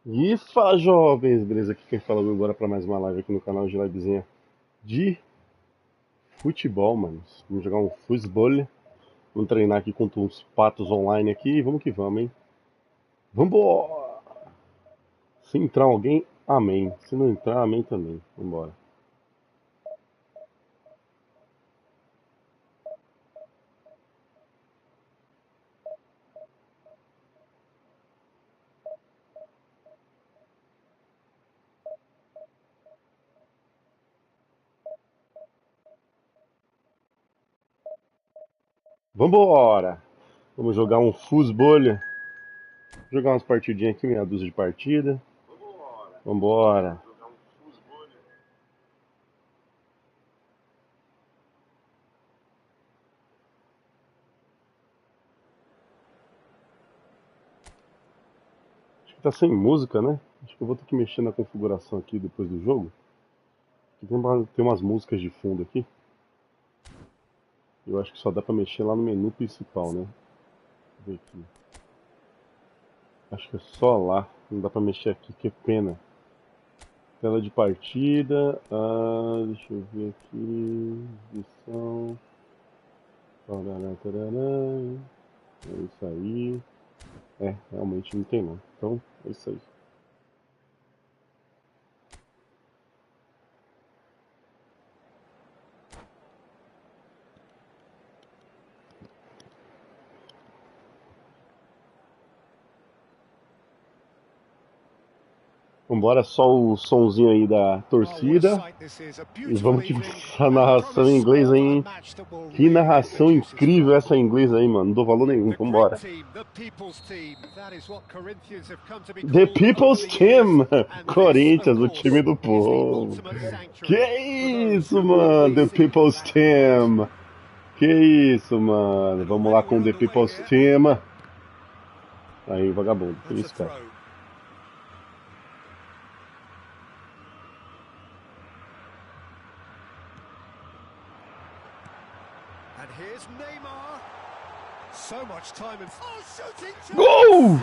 E fala jovens, beleza? Aqui quem fala agora para mais uma live aqui no canal de livezinha de futebol, mano. Vamos jogar um futebol, vamos treinar aqui contra uns patos online aqui e vamos que vamos, hein? Vambora! Se entrar alguém, amém. Se não entrar, amém também. Vambora. Vambora! Vamos jogar um futebol, jogar umas partidinhas aqui, meia dúzia de partida. Vambora! Acho que tá sem música, né? Acho que eu vou ter que mexer na configuração aqui depois do jogo. Tem umas músicas de fundo aqui. Eu acho que só dá pra mexer lá no menu principal, né? Deixa eu ver aqui. Acho que é só lá. Não dá pra mexer aqui, que pena. Tela de partida. Deixa eu ver aqui. Edição. Tarará, tarará. É isso aí. Realmente não tem não. Então, é isso aí. Vambora, só o sonzinho aí da torcida. E vamos que essa narração em inglês aí, hein? Que narração incrível essa em inglês aí, mano. Não dou valor nenhum. Vambora. The People's Team! Corinthians, o time do povo. Que isso, mano? The People's Team! Que isso, mano? Vamos lá com The People's Team. Aí, vagabundo. Que isso, cara? Gol!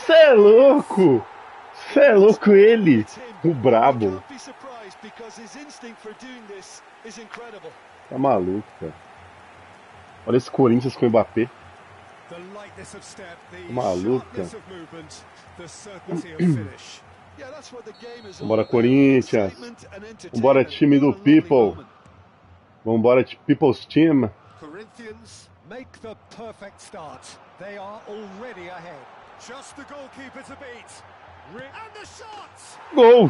Cê é louco! Cê é louco ele! O brabo. Tá maluco, cara. Olha esse Corinthians com o Mbappé. Tá maluco, cara. Vambora, Corinthians. Vambora, time do People. Vambora, People's Team. Corinthians make the perfect start. They are already ahead. Just the goalkeeper to beat. And the shot! Gol!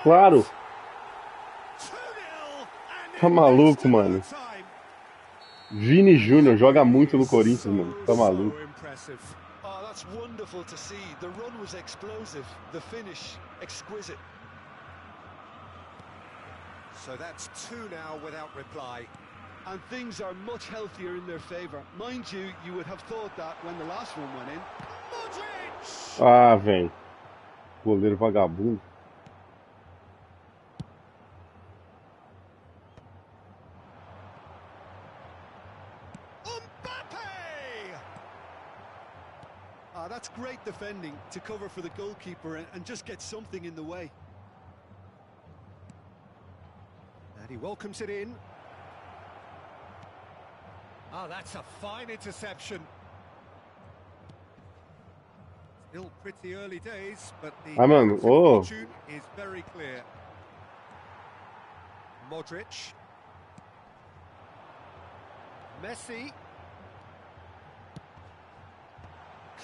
Claro! Tá maluco, mano. Vini Júnior joga muito no Corinthians, mano. Tá maluco. Oh, that's wonderful to see. The run was explosive. The finish exquisite. So that's two now without reply. And things are much healthier in their favor. Mind you, you would have thought that when the last one went in. Modric! Ah, velho. Goleiro vagabundo. That's great defending to cover for the goalkeeper and just get something in the way. And he welcomes it in. Oh, that's a fine interception. Still pretty early days, but the fortune is very clear. Modric. Messi.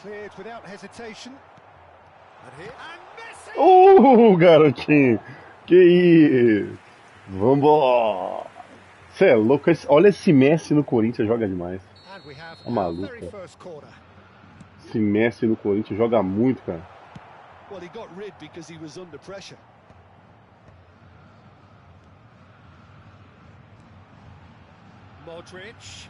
Cleared without hesitation. And Messi! Garotinho! Que isso! Vambora! Cê é louco, olha esse Messi no Corinthians, joga demais. Tá maluco, cara. Esse Messi no Corinthians joga muito, cara. Well, he got rid because he was under pressure. Modric.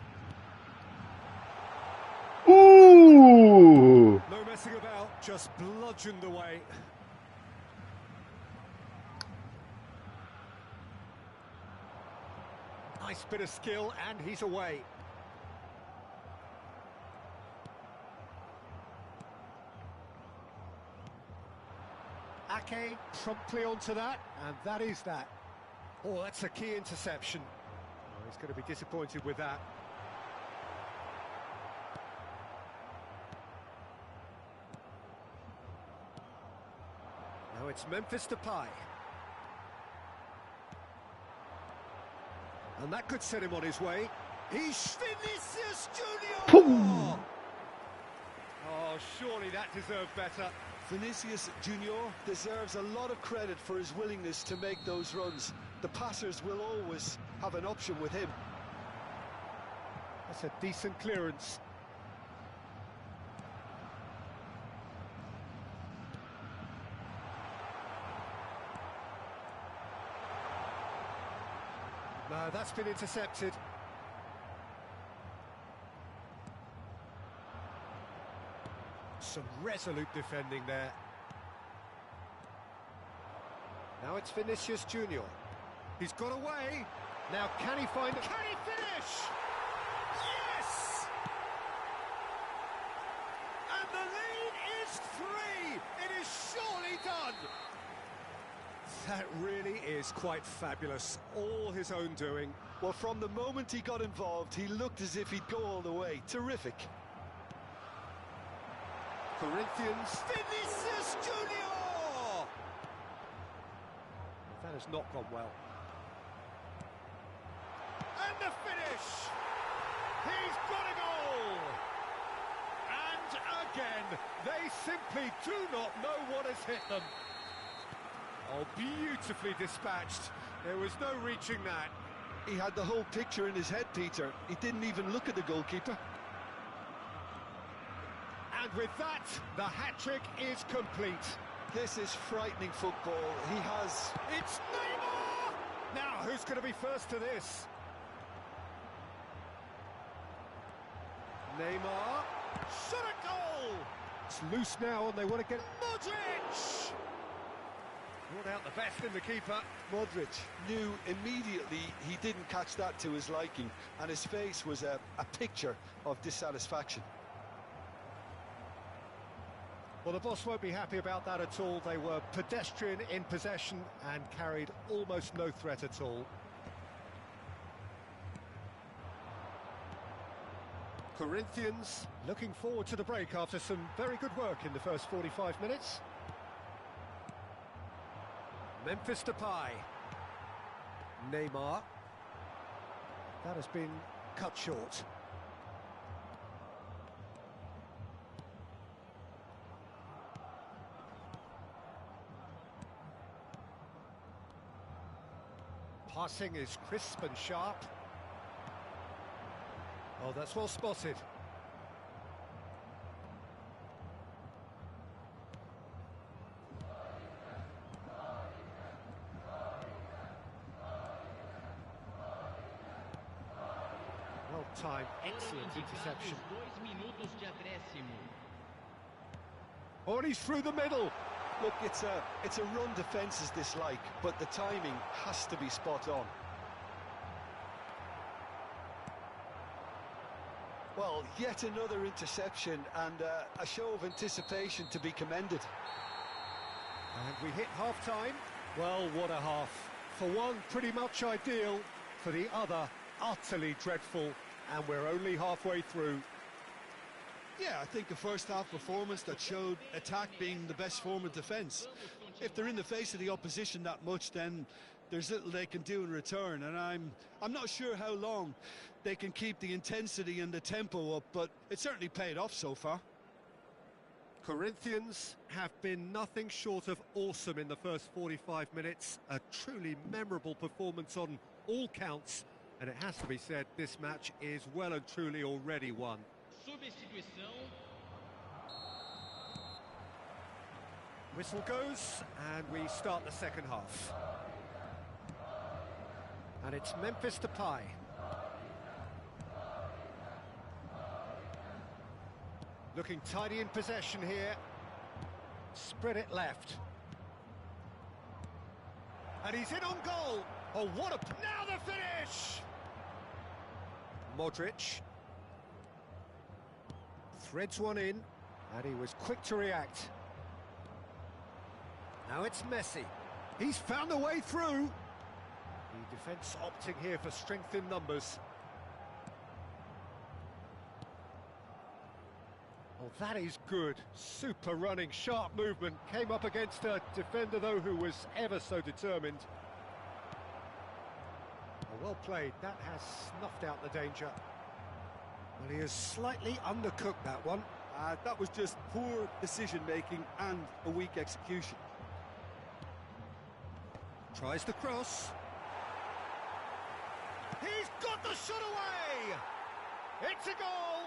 No messing about, just bludgeoned away. Nice bit of skill, and he's away. Ake promptly onto that, and that is that. Oh, that's a key interception. Oh, he's going to be disappointed with that. Now it's Memphis Depay. And that could set him on his way. He's Vinicius Junior! Boom! Oh, surely that deserved better. Vinicius Junior deserves a lot of credit for his willingness to make those runs. The passers will always have an option with him. That's a decent clearance. No, that's been intercepted. Some resolute defending there. Now it's Vinicius Junior. He's got away. Now can he find it? Can he finish? Yes! And the lead is 3. It is surely done. That really is quite fabulous. All his own doing. Well, from the moment he got involved, he looked as if he'd go all the way. Terrific. Corinthians. Vinicius Junior! That has not gone well. And the finish! He's got a goal! And again, they simply do not know what has hit them. Oh, beautifully dispatched. There was no reaching that. He had the whole picture in his head, Peter. He didn't even look at the goalkeeper. And with that, the hat-trick is complete. This is frightening football. He has... It's Neymar! Now, who's going to be first to this? Neymar. Shot a goal! It's loose now and they want to get... Modric! Brought out the best in the keeper. Modric knew immediately he didn't catch that to his liking, and his face was a picture of dissatisfaction. Well, the boss won't be happy about that at all. They were pedestrian in possession and carried almost no threat at all. Corinthians looking forward to the break after some very good work in the first 45 minutes. Memphis Depay. Neymar. That has been cut short. Passing is crisp and sharp. Oh, that's well spotted. Well timed, excellent interception. Oh, and he's through the middle. Look, it's a run defence's dislike, but the timing has to be spot on. Well, yet another interception and a show of anticipation to be commended. And we hit half-time. Well, what a half. For one, pretty much ideal. For the other, utterly dreadful. And we're only halfway through. Yeah, I think a first-half performance that showed attack being the best form of defence. If they're in the face of the opposition that much, then there's little they can do in return, and I'm not sure how long they can keep the intensity and the tempo up, but it certainly paid off so far. Corinthians have been nothing short of awesome in the first 45 minutes. A truly memorable performance on all counts, and it has to be said, this match is well and truly already won. Whistle goes, and we start the second half. And it's Memphis Depay. Looking tidy in possession here. Spread it left. And he's in on goal. Oh, what a... Now the finish! Modric. Threads one in, and he was quick to react. Now it's Messi. He's found a way through. The defence opting here for strength in numbers. Oh, that is good. Super running, sharp movement. Came up against a defender, though, who was ever so determined. Oh, well played. That has snuffed out the danger. Well, he has slightly undercooked that one. That was just poor decision-making and a weak execution. Tries the cross. He's got the shot away! It's a goal!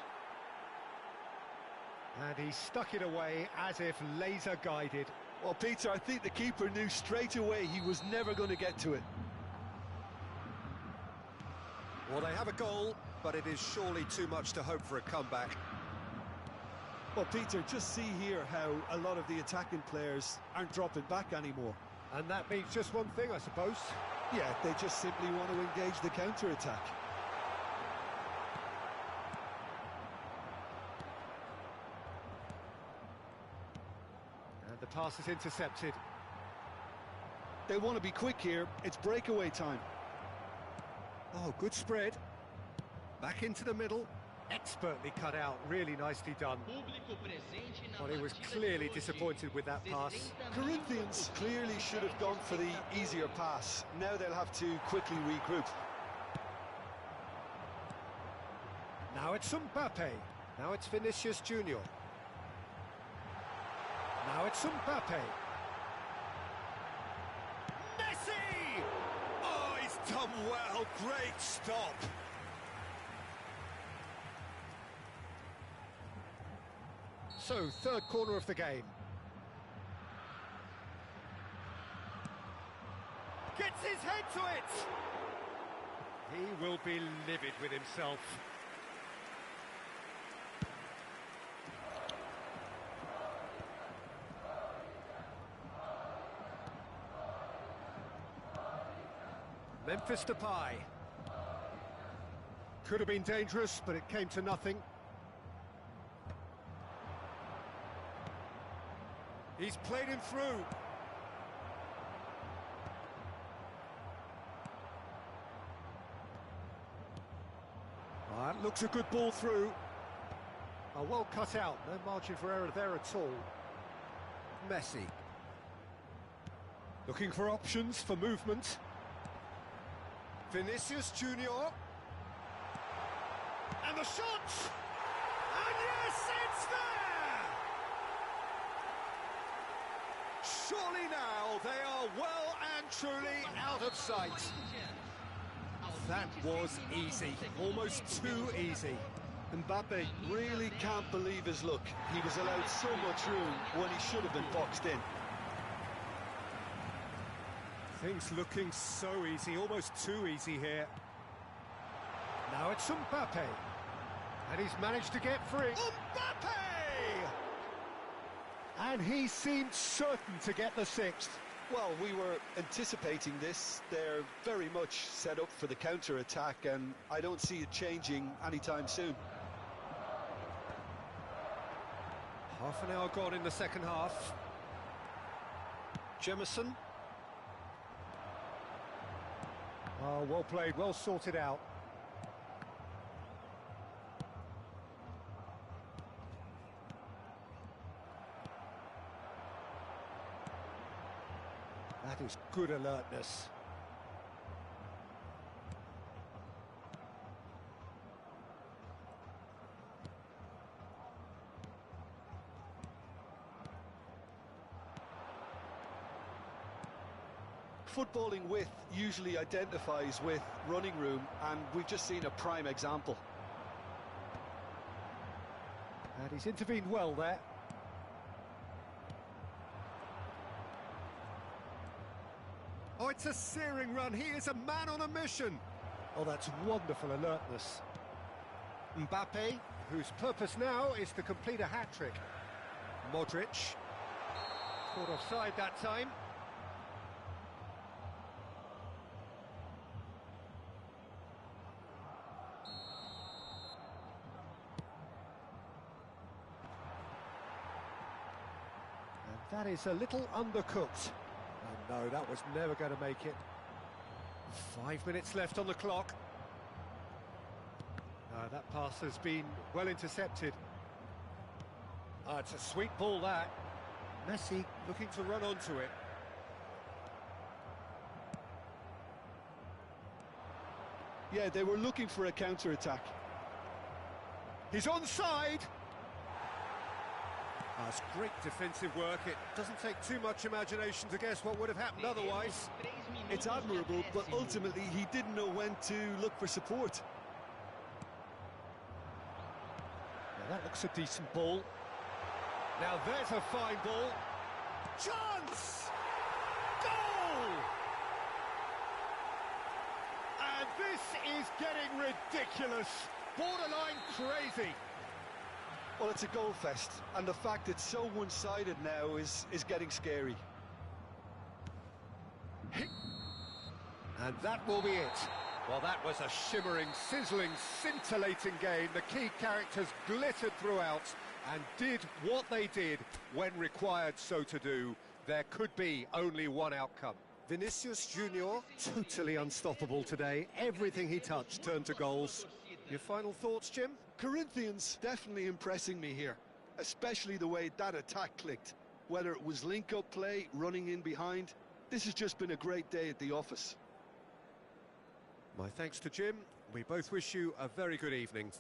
And he stuck it away as if laser-guided. Well, Peter, I think the keeper knew straight away he was never going to get to it. Well, they have a goal, but it is surely too much to hope for a comeback. Well, Peter, just see here how a lot of the attacking players aren't dropping back anymore. And that means just one thing, I suppose. Yeah, they just simply want to engage the counter-attack. And the pass is intercepted. They want to be quick here. It's breakaway time. Oh, good spread. Back into the middle. Expertly cut out, really nicely done. Well, he was clearly disappointed with that pass. Corinthians clearly should have gone for the easier pass. Now they'll have to quickly regroup. Now it's Mbappe. Now it's Vinicius Junior. Now it's Mbappe. Messi! Oh, he's done well. Great stop. So, third corner of the game. Gets his head to it! He will be livid with himself. Memphis Depay. Could have been dangerous, but it came to nothing. He's played him through. That looks a good ball through. Oh, well cut out. No margin for error there at all. Messi. Looking for options for movement. Vinicius Junior. And the shot! And yes, it's there! Surely now they are well and truly out of sight. That was easy, almost too easy. Mbappe really can't believe his luck. He was allowed so much room when he should have been boxed in. Things looking so easy, almost too easy here. Now it's Mbappe. And he's managed to get free. Mbappe! And he seemed certain to get the sixth. Well, we were anticipating this. They're very much set up for the counter-attack, and I don't see it changing anytime soon. Half an hour gone in the second half. Jemison. Oh, well played, well sorted out. That is good alertness. Footballing width usually identifies with running room, and we've just seen a prime example. And he's intervened well there. Oh, it's a searing run. He is a man on a mission. Oh, that's wonderful alertness. Mbappe, whose purpose now is to complete a hat-trick. Modric. Caught offside that time. That is a little undercooked. And no, that was never going to make it. 5 minutes left on the clock. That pass has been well intercepted. It's a sweet ball, that. Messi looking to run onto it. Yeah, they were looking for a counter-attack. He's onside! It's great defensive work. It doesn't take too much imagination to guess what would have happened otherwise. It's admirable, but ultimately he didn't know when to look for support. Now that looks a decent ball. Now there's a fine ball. Chance! Goal! And this is getting ridiculous. Borderline crazy. Well, it's a goal fest, and the fact it's so one-sided now is getting scary. And that will be it. Well, that was a shimmering, sizzling, scintillating game. The key characters glittered throughout and did what they did when required so to do. There could be only one outcome. Vinicius Junior, totally unstoppable today. Everything he touched turned to goals. Your final thoughts, Jim? Corinthians definitely impressing me here, especially the way that attack clicked. Whether it was link-up play, running in behind, this has just been a great day at the office. My thanks to Jim. We both wish you a very good evening.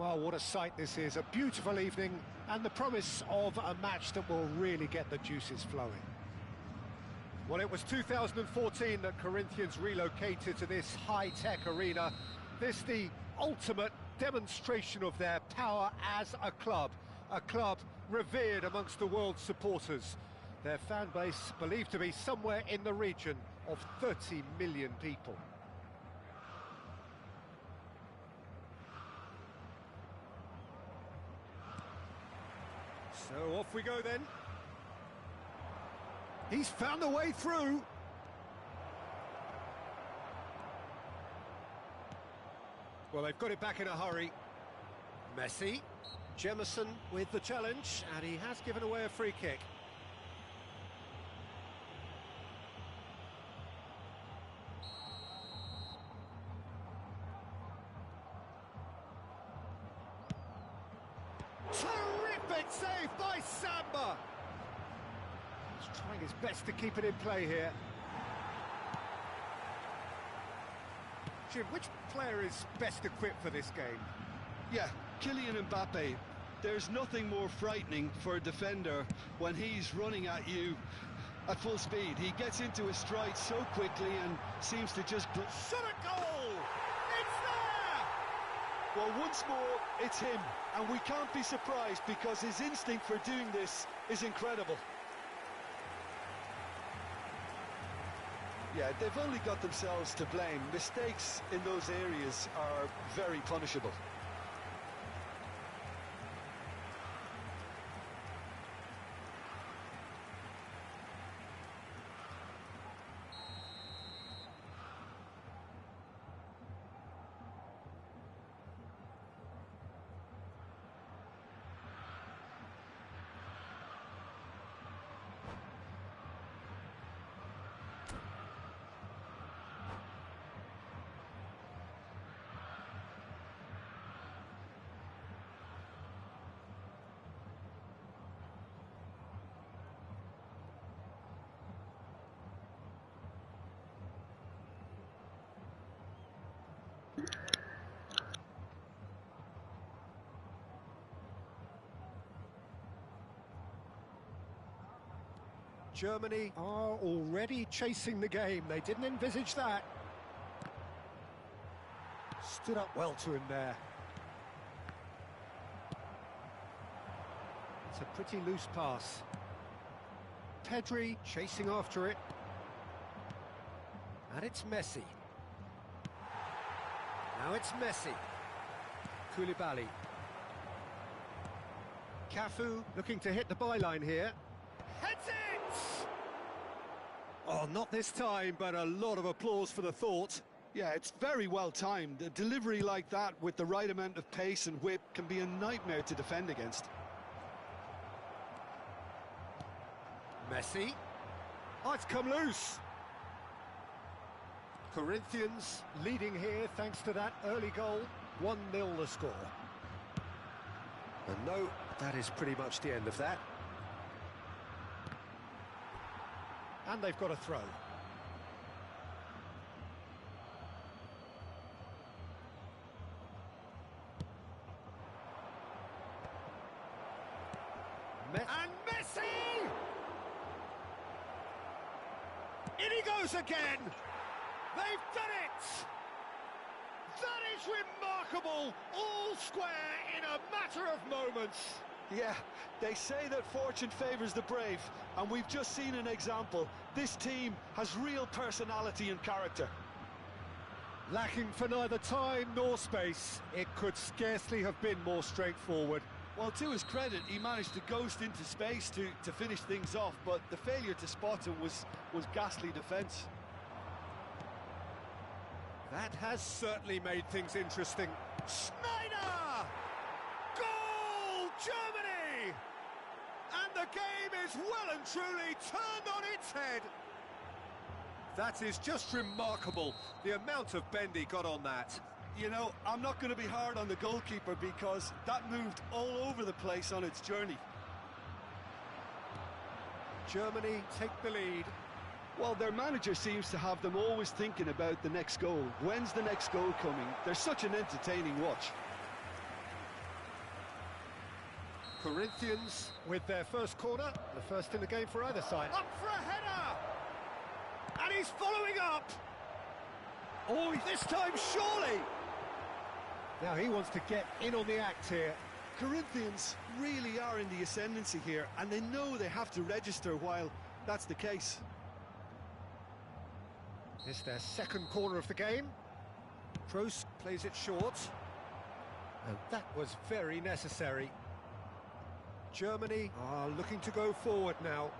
Well, what a sight this is. A beautiful evening and the promise of a match that will really get the juices flowing. Well, it was 2014 that Corinthians relocated to this high-tech arena. This the ultimate demonstration of their power as a club revered amongst the world's supporters. Their fan base believed to be somewhere in the region of 30 million people. So off we go then. He's found the way through. Well, they've got it back in a hurry. Messi. Jemison with the challenge, and he has given away a free kick. Terrific save by Samba! He's trying his best to keep it in play here. Jim, which player is best equipped for this game? Yeah, Kylian Mbappe. There's nothing more frightening for a defender when he's running at you at full speed. He gets into his stride so quickly and seems to just... Shot a goal! It's there! Well, once more, it's him. And we can't be surprised because his instinct for doing this is incredible. Yeah, they've only got themselves to blame. Mistakes in those areas are very punishable. Germany are already chasing the game. They didn't envisage that. Stood up well to him there. It's a pretty loose pass. Pedri chasing after it. And it's Messi. Now it's Messi. Koulibaly. Cafu looking to hit the byline here. Heads it! Oh, not this time, but a lot of applause for the thought. Yeah, it's very well timed. A delivery like that with the right amount of pace and whip can be a nightmare to defend against. Messi. Oh, it's come loose. Corinthians leading here thanks to that early goal. 1-0 the score. And no, that is pretty much the end of that. And they've got a throw. And Messi! In he goes again! They've done it! That is remarkable! All square in a matter of moments. Yeah, they say that fortune favours the brave, and we've just seen an example. This team has real personality and character. Lacking for neither time nor space, it could scarcely have been more straightforward. Well, to his credit, he managed to ghost into space to finish things off, but the failure to spot him was ghastly defence. That has certainly made things interesting. Schneider! Goal, Germany! And the game is well and truly turned on its head. That is just remarkable, the amount of bend he got on that. You know, I'm not going to be hard on the goalkeeper because that moved all over the place on its journey. Germany take the lead. Well, their manager seems to have them always thinking about the next goal. When's the next goal coming? They're such an entertaining watch. Corinthians with their first corner, the first in the game for either side. Up for a header! And he's following up! Oh, this time surely! Now he wants to get in on the act here. Corinthians really are in the ascendancy here, and they know they have to register while that's the case. It's their second corner of the game. Kroos plays it short. And that was very necessary. Germany are looking to go forward now.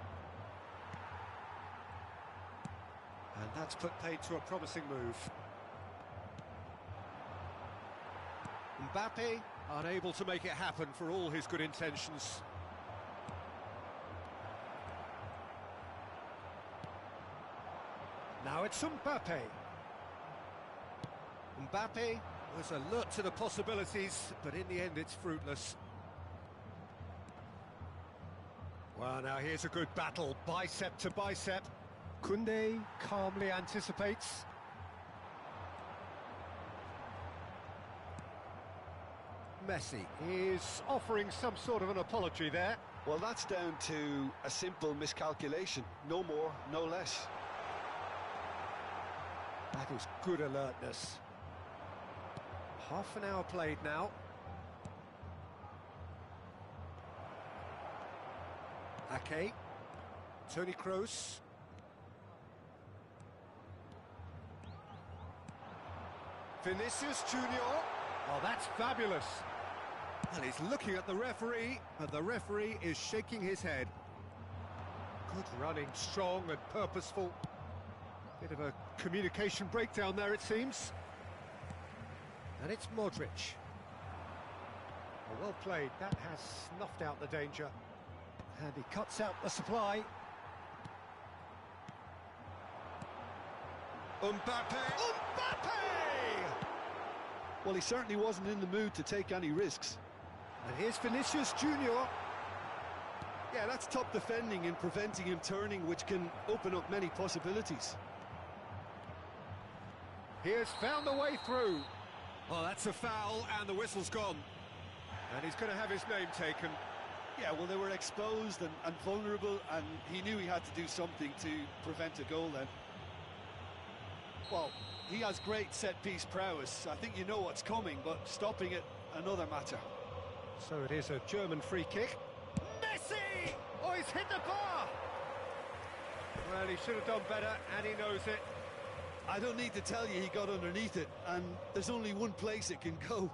And that's put paid to a promising move. Mbappe unable to make it happen for all his good intentions. Now it's Mbappe. Mbappe was alert to the possibilities, but in the end it's fruitless. Well, now here's a good battle, bicep to bicep. Koundé calmly anticipates. Messi is offering some sort of an apology there. Well, that's down to a simple miscalculation. No more, no less. That is good alertness. Half an hour played now. Ake. Toni Kroos. Vinicius Junior. Oh, that's fabulous. And he's looking at the referee, and the referee is shaking his head. Good running, strong and purposeful. Bit of a communication breakdown there, it seems. And it's Modric. Well played, that has snuffed out the danger. And he cuts out the supply. Mbappe! Mbappe! Well, he certainly wasn't in the mood to take any risks. And here's Vinicius Junior. Yeah, that's top defending and preventing him turning, which can open up many possibilities. He has found the way through. Oh, that's a foul, and the whistle's gone. And he's going to have his name taken. Yeah, well, they were exposed and vulnerable, and he knew he had to do something to prevent a goal then. Well, he has great set-piece prowess. I think you know what's coming, but stopping it, another matter. So it is a German free kick. Messi! Oh, he's hit the bar! Well, he should have done better, and he knows it. I don't need to tell you he got underneath it, and there's only one place it can go.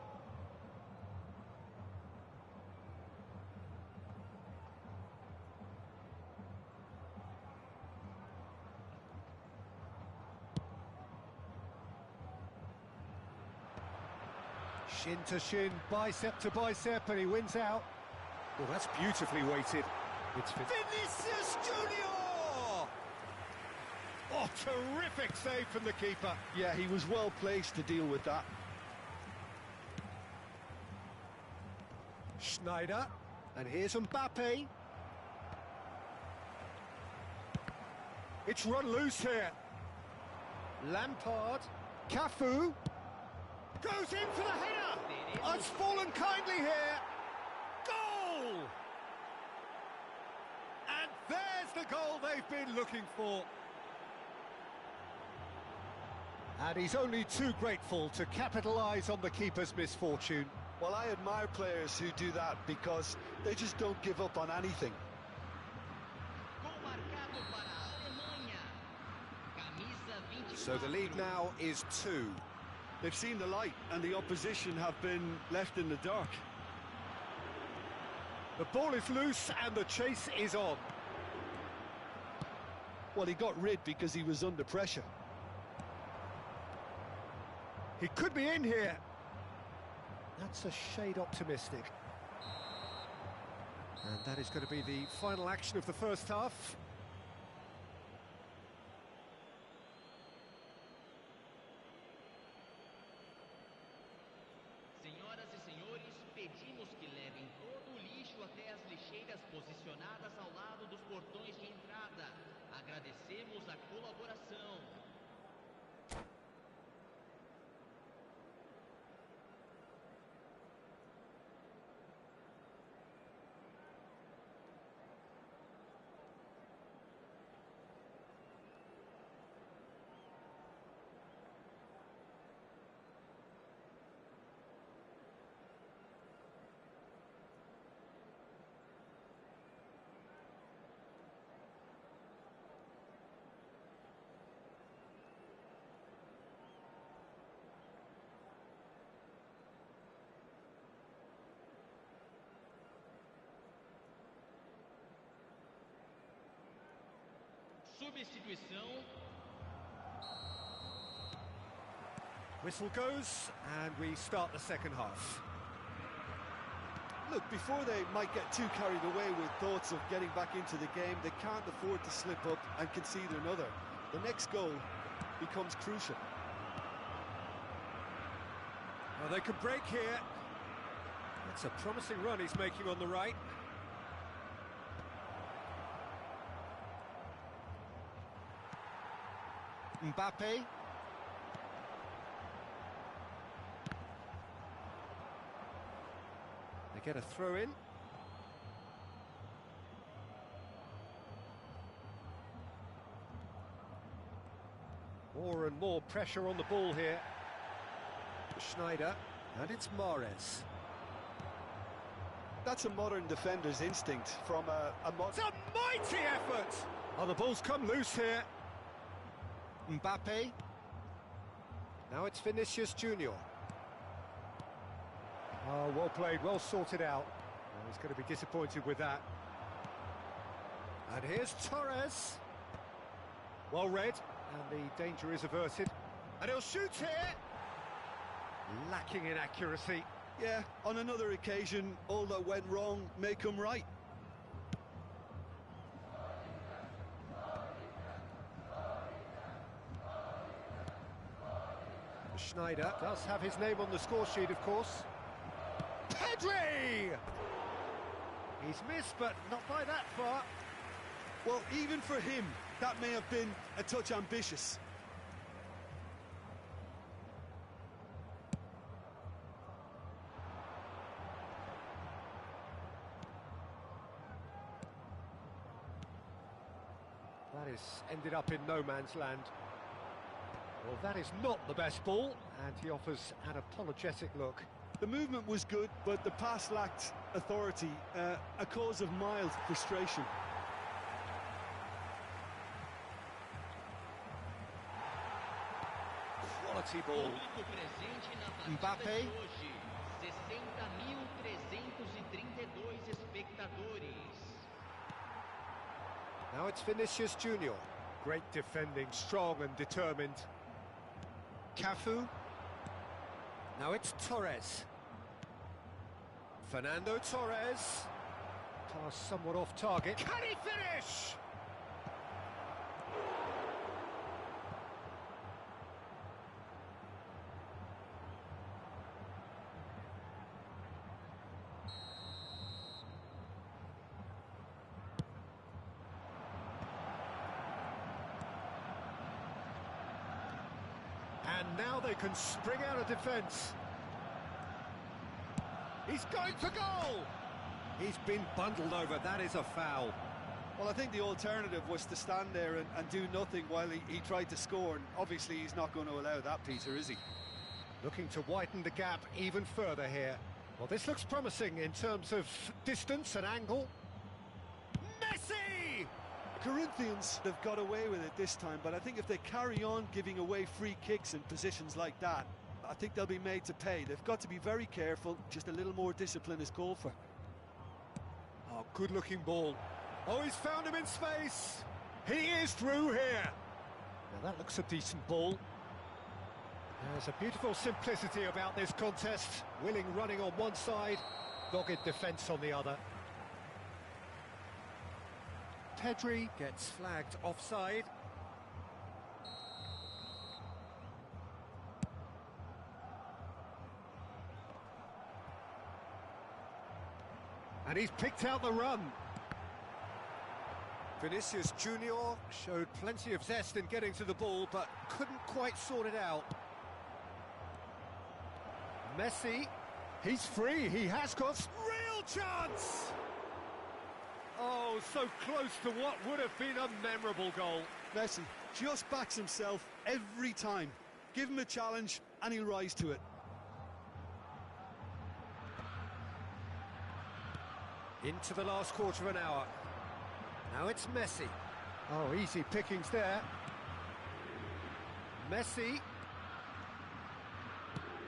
Shin to shin, bicep to bicep, and he wins out. Well, that's beautifully weighted. It's Vinicius Junior! Oh, terrific save from the keeper. Yeah, he was well placed to deal with that. Schneider, and here's Mbappe. It's run loose here. Lampard, Cafu, goes in for the header. Oh, it's fallen kindly here. Goal! And there's the goal they've been looking for. And he's only too grateful to capitalise on the keeper's misfortune. Well, I admire players who do that because they just don't give up on anything. So the lead now is 2. They've seen the light and the opposition have been left in the dark. The ball is loose and the chase is on. Well, he got rid because he was under pressure. He could be in here. That's a shade optimistic. And that is going to be the final action of the first half. Senhoras e senhores, pedimos que levem todo o lixo até as lixeiras posicionadas ao lado dos portões de entrada. Agradecemos a colaboração. substituição. Whistle goes, and we start the second half. Look, before they might get too carried away with thoughts of getting back into the game, they can't afford to slip up and concede another. The next goal becomes crucial. Well, they could break here. That's a promising run he's making on the right. Mbappe. They get a throw in. More and more pressure on the ball here. Schneider, and it's Mahrez. That's a modern defender's instinct from It's a mighty effort! Oh, the ball's come loose here. Mbappe. Now it's Vinicius Junior. Oh, well played, well sorted out. Oh, he's going to be disappointed with that. And here's Torres. Well read, and the danger is averted. And he'll shoot here. Lacking in accuracy. Yeah, on another occasion, all that went wrong may come right. Schneider does have his name on the score sheet, of course. Pedri! He's missed, but not by that far. Well, even for him, that may have been a touch ambitious. That is ended up in no man's land. Well, that is not the best ball, and he offers an apologetic look. The movement was good, but the pass lacked authority, a cause of mild frustration. Quality ball. Público presente na partida Mbappe. de hoje. 60.332 espectadores. Now it's Vinicius Junior. Great defending, strong and determined. Cafu. Now it's Torres. Fernando Torres. Pass somewhat off target. Can he finish? And now they can spring out of defence. He's going for goal! He's been bundled over, that is a foul. Well, I think the alternative was to stand there and do nothing while he tried to score, and obviously he's not going to allow that, Peter, is he? Looking to widen the gap even further here. Well, this looks promising in terms of distance and angle. Messi! Corinthians have got away with it this time, but I think if they carry on giving away free kicks in positions like that, I think they'll be made to pay. They've got to be very careful, just a little more discipline is called for. Oh, good-looking ball. Oh, he's found him in space. He is through here. Now that looks a decent ball. There's a beautiful simplicity about this contest. Willing running on one side, dogged defence on the other. Pedri gets flagged offside. And he's picked out the run. Vinicius Junior showed plenty of zest in getting to the ball, but couldn't quite sort it out. Messi, he's free, he has got real chance! Oh, so close to what would have been a memorable goal. Messi just backs himself every time. Give him a challenge and he'll rise to it. Into the last quarter of an hour. Now it's Messi. Oh, easy pickings there. Messi.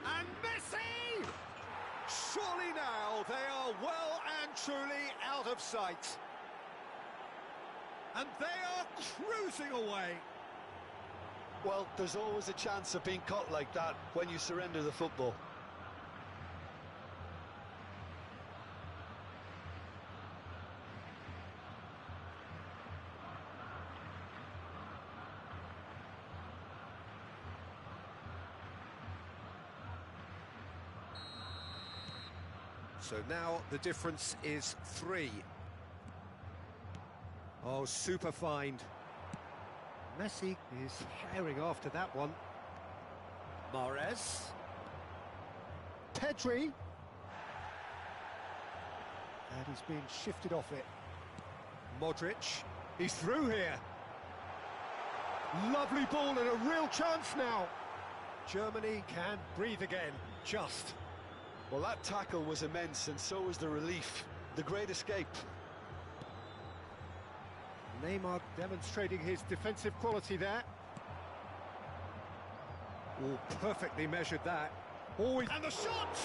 And Messi! Surely now they are well and truly out of sight. And they are cruising away. Well, there's always a chance of being caught like that when you surrender the football. So now the difference is 3. Oh, super find. Messi is herring after that one. Mahrez. Pedri. And he's being shifted off it. Modric. He's through here. Lovely ball and a real chance now. Germany can breathe again. Just. Well, that tackle was immense, and so was the relief. The great escape. Neymar demonstrating his defensive quality there. Oh, perfectly measured that. Oh, and the shot!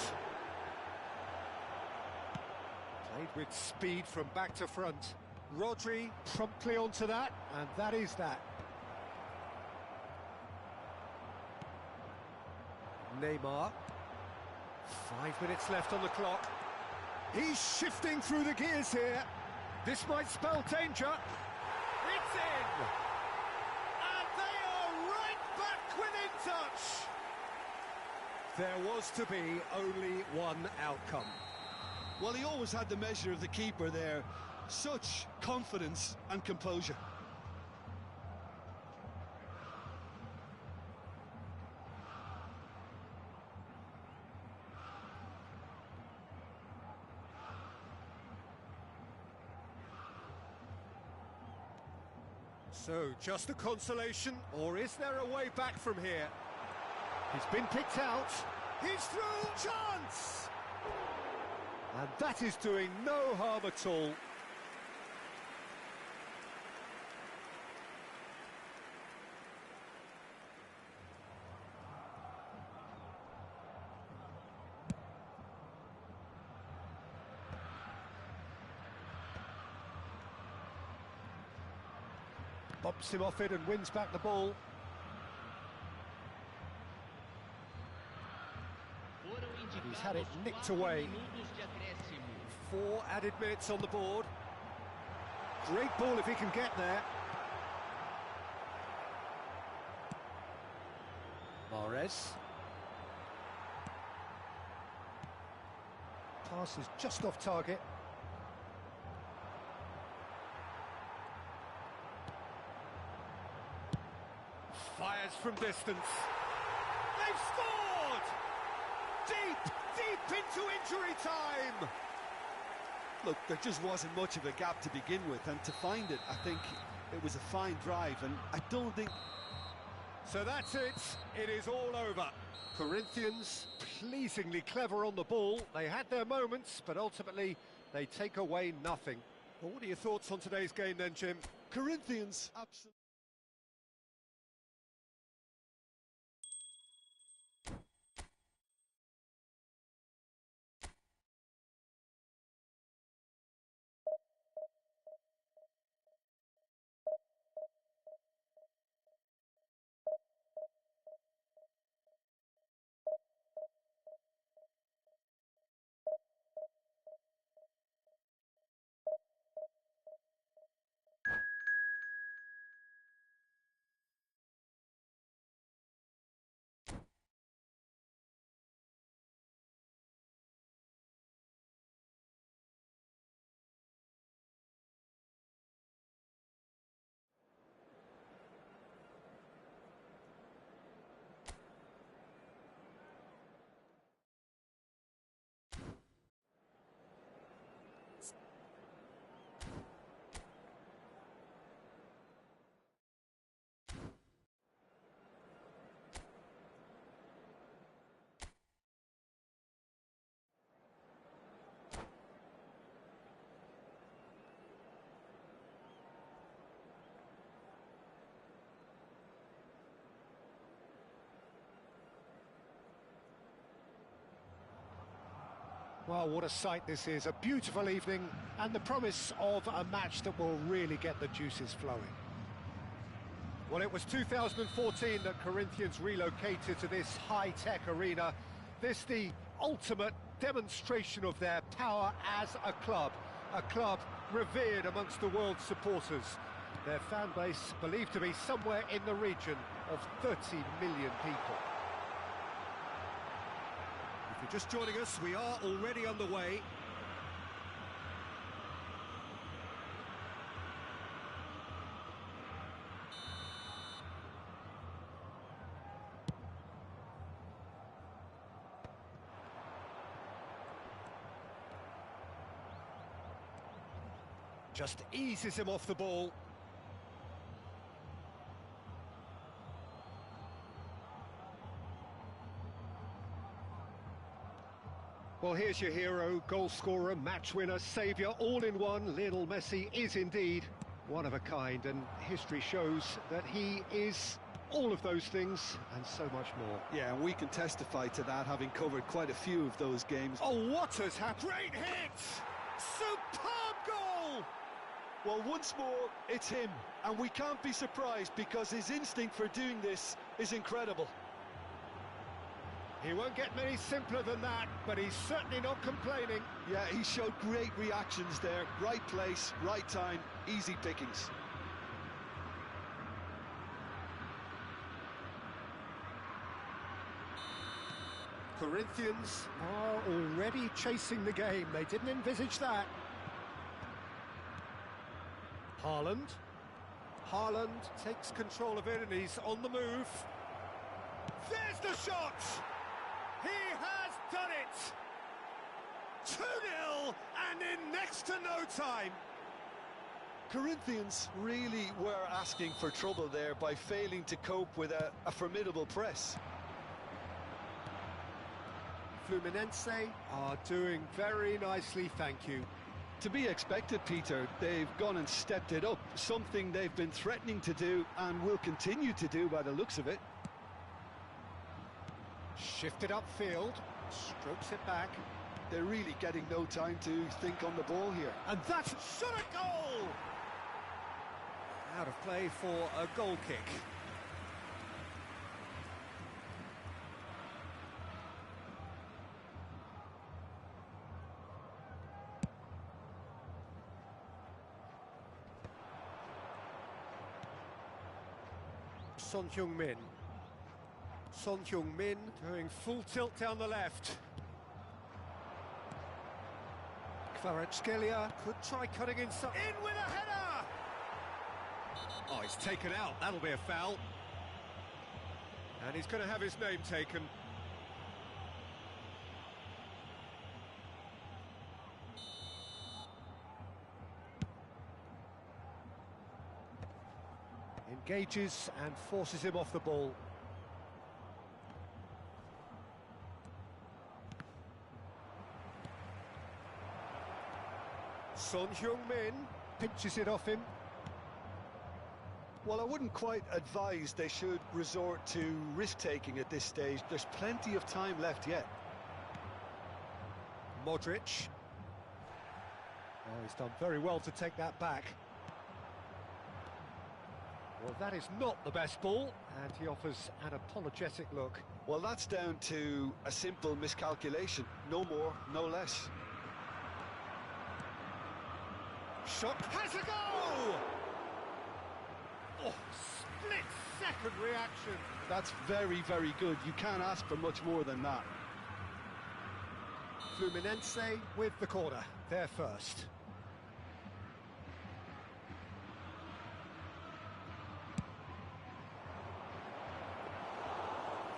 Played with speed from back to front. Rodri promptly onto that, and that is that. Neymar. 5 minutes left on the clock. He's shifting through the gears here. This might spell danger. It's in! And they are right back within touch! There was to be only one outcome. Well, he always had the measure of the keeper there. Such confidence and composure. So, just a consolation, or is there a way back from here? He's been picked out. He's through! Chance! And that is doing no harm at all. Bumps him off it and wins back the ball. He's had it nicked away. 4 added minutes on the board. Great ball if he can get there. Mahrez. Pass is just off target. Fires from distance. They've scored! Deep, deep into injury time! Look, there just wasn't much of a gap to begin with, and to find it, I think it was a fine drive, and I don't think... So that's it. It is all over. Corinthians, pleasingly clever on the ball. They had their moments, but ultimately they take away nothing. Well, what are your thoughts on today's game then, Jim? Corinthians, absolutely. Well, what a sight this is. A beautiful evening and the promise of a match that will really get the juices flowing. Well, it was 2014 that Corinthians relocated to this high-tech arena. This the ultimate demonstration of their power as a club revered amongst the world's supporters. Their fan base believed to be somewhere in the region of 30 million people. If you're just joining us, we are already underway. Just eases him off the ball. Well, here's your hero, goal scorer, match winner, saviour, all in one. Lionel Messi is indeed one of a kind, and history shows that he is all of those things and so much more. Yeah, and we can testify to that, having covered quite a few of those games. Oh, what has happened? Great hit! Superb goal! Well, once more, it's him, and we can't be surprised because his instinct for doing this is incredible. He won't get many simpler than that, but he's certainly not complaining. Yeah, he showed great reactions there. Right place, right time, easy pickings. Corinthians are already chasing the game. They didn't envisage that. Haaland takes control of it and he's on the move. There's the shot! He has done it! 2-0 and in next to no time. Corinthians really were asking for trouble there by failing to cope with a formidable press. Fluminense are doing very nicely, thank you. To be expected, Peter. They've gone and stepped it up, something they've been threatening to do and will continue to do by the looks of it. Shifted upfield, strokes it back. They're really getting no time to think on the ball here. And that's shot a goal! Out of play for a goal kick. Son Heung-min. Son Heung-min going full tilt down the left. Kvaratskhelia could try cutting inside. In with a header! Oh, he's taken out. That'll be a foul. And he's going to have his name taken. Engages and forces him off the ball. Son Heung-min pinches it off him. Well, I wouldn't quite advise they should resort to risk-taking at this stage. There's plenty of time left yet. Modric. Oh, he's done very well to take that back. Well, that is not the best ball, and he offers an apologetic look. Well, that's down to a simple miscalculation. No more, no less. Shot has a goal! Oh, split-second reaction. That's very, very good. You can't ask for much more than that. Fluminense with the corner, they're first.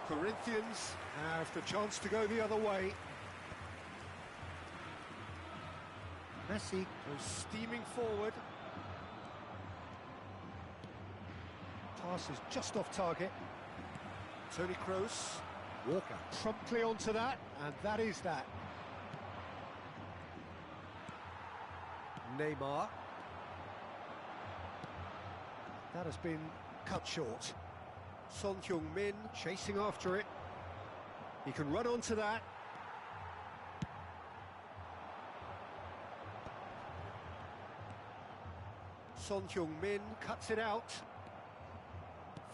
Corinthians have the chance to go the other way. Messi goes steaming forward. Pass is just off target. Toni Kroos. Walker promptly onto that, and that is that. Neymar. That has been cut short. Son Heung-min chasing after it. He can run onto that. Son Heung-min cuts it out.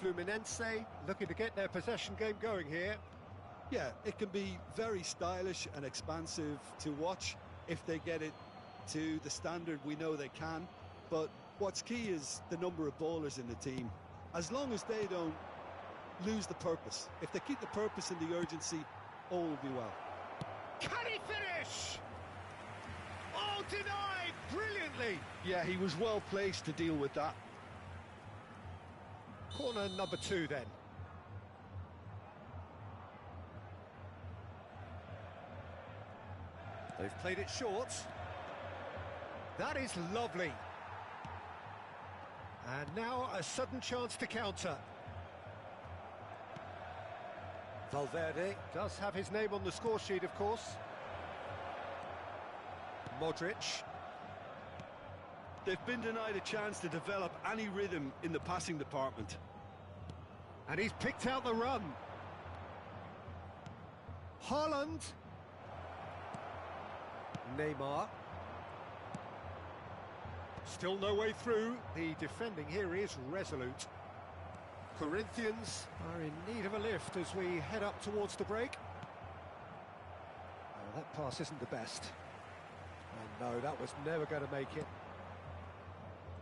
Fluminense looking to get their possession game going here. Yeah, it can be very stylish and expansive to watch if they get it to the standard we know they can. But what's key is the number of ballers in the team. As long as they don't lose the purpose, if they keep the purpose and the urgency, all will be well. Can he finish? Oh, denied brilliantly. Yeah, he was well placed to deal with that. Corner number 2 then. They've played it short. That is lovely. And now a sudden chance to counter. Valverde does have his name on the score sheet, of course. Modric. They've been denied a chance to develop any rhythm in the passing department. And he's picked out the run. Haaland. Neymar. Still no way through. The defending here is resolute. Corinthians are in need of a lift as we head up towards the break. Oh, that pass isn't the best. And no, that was never going to make it.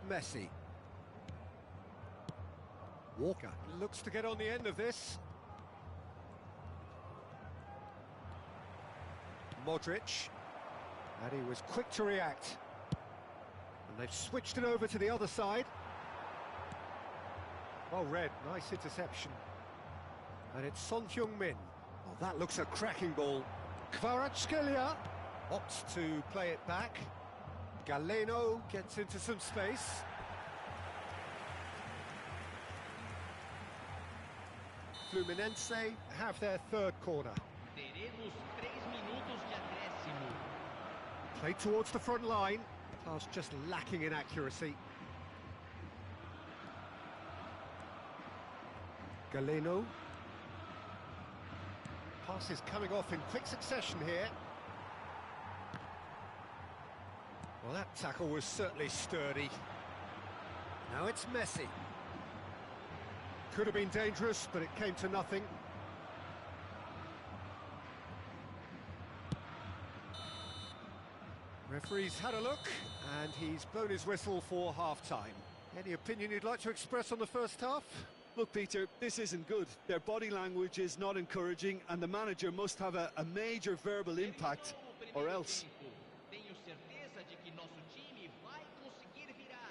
Messi. Walker looks to get on the end of this. Modric. And he was quick to react. And they've switched it over to the other side. Well read, nice interception. And it's Son Heung-min. Oh, that looks a cracking ball. Kvaratskhelia opts to play it back. Galeno gets into some space. Fluminense have their third corner. Teremos 3 minutos de acréscimo. Played towards the front line. Pass just lacking in accuracy. Galeno. Passes coming off in quick succession here. Well, that tackle was certainly sturdy. Now it's Messi. Could have been dangerous, but it came to nothing. Referee's had a look, and he's blown his whistle for half-time. Any opinion you'd like to express on the first half? Look, Peter, this isn't good. Their body language is not encouraging, and the manager must have a major verbal impact, or else. Tenho certeza de que nosso time vai conseguir virar.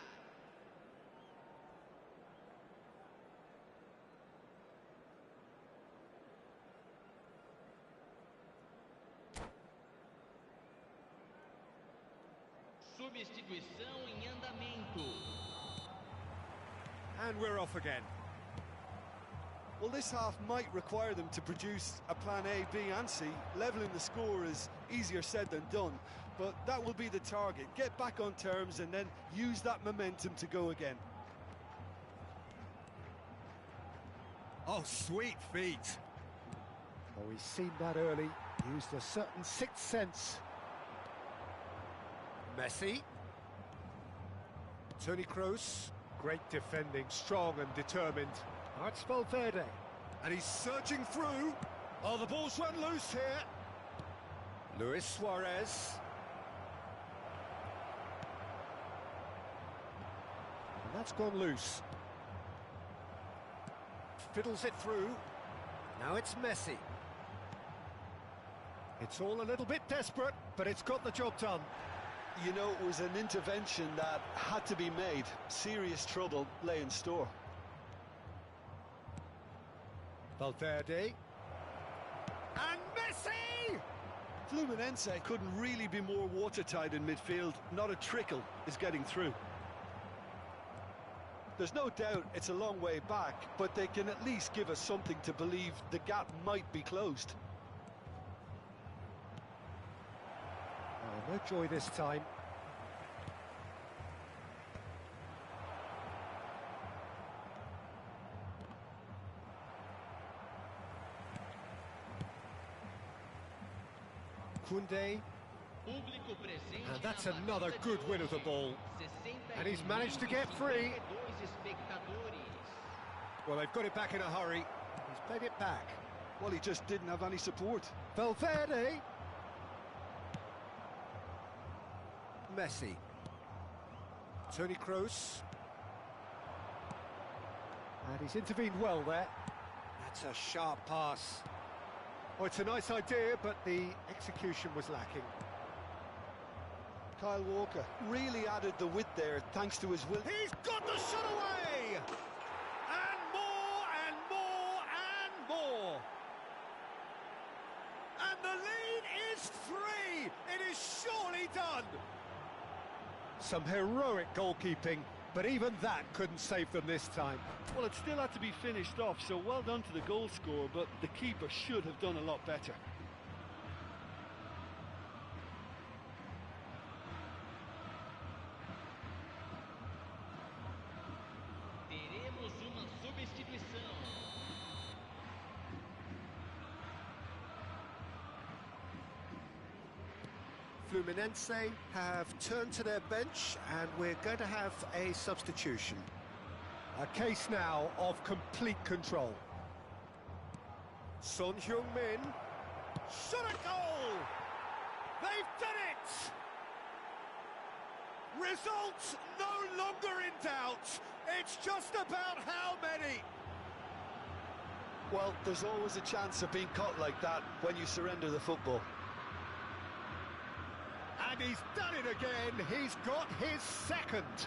Substituição em andamento. And we're off again. Well, this half might require them to produce a plan A, B and C. Levelling the score is easier said than done, but that will be the target. Get back on terms and then use that momentum to go again. Oh, sweet feet. Oh, he's seen that early. Used a certain sixth sense. Messi. Toni Kroos. Great defending, strong and determined. Now it's Valverde. And he's surging through. Oh, the ball's run loose here. Luis Suarez. And that's gone loose. Fiddles it through. Now it's Messi. It's all a little bit desperate, but it's got the job done. You know, it was an intervention that had to be made. Serious trouble lay in store. Valverde. And Messi! Fluminense couldn't really be more watertight in midfield. Not a trickle is getting through. There's no doubt it's a long way back, but they can at least give us something to believe the gap might be closed. Oh, no joy this time. Koundé. Público presente And that's na another partida good de win of the hoje. ball. 60 And he's managed to get free. 52 espectadores. Well, they've got it back in a hurry. He's played it back. Well, he just didn't have any support. Valverde. Messi. Toni Kroos. And he's intervened well there. That's a sharp pass. Oh, it's a nice idea, but the execution was lacking. Kyle Walker really added the width there thanks to his will. He's got the shot away! And more, and more, and more! And the lead is 3! It is surely done! Some heroic goalkeeping, but even that couldn't save them this time. Well, it still had to be finished off, so well done to the goal scorer, but the keeper should have done a lot better. Teremos uma substituição. Fluminense have turned to their bench, and we're going to have a substitution. A case now of complete control. Son Heung-min, shot a goal! They've done it! Results no longer in doubt. It's just about how many. Well, there's always a chance of being caught like that when you surrender the football. And he's done it again. He's got his second.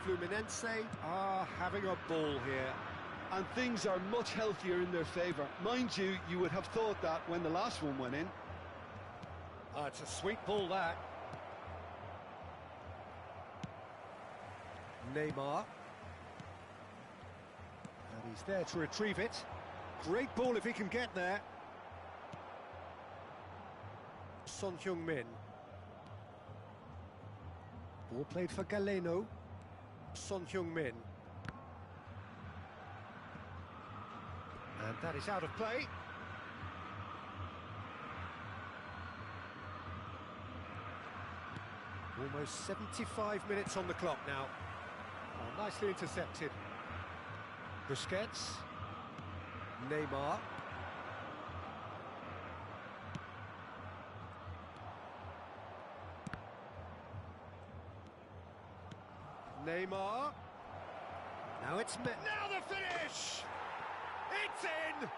Fluminense are having a ball here. And things are much healthier in their favour. Mind you, you would have thought that when the last one went in. It's a sweet ball, that. Neymar. And he's there to retrieve it. Great ball if he can get there. Son Heung-min. Ball played for Galeno. Son Heung-min. And that is out of play. Almost 75 minutes on the clock now. Oh, nicely intercepted. Busquets. Neymar. Neymar. Now it's met. Now the finish! It's in!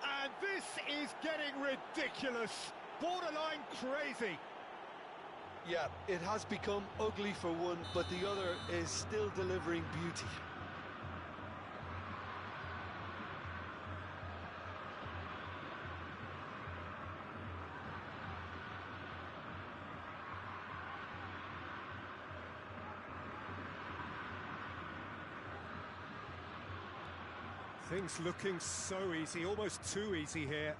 And this is getting ridiculous. Borderline crazy. Yeah, it has become ugly for one, but the other is still delivering beauty. Things looking so easy, almost too easy here.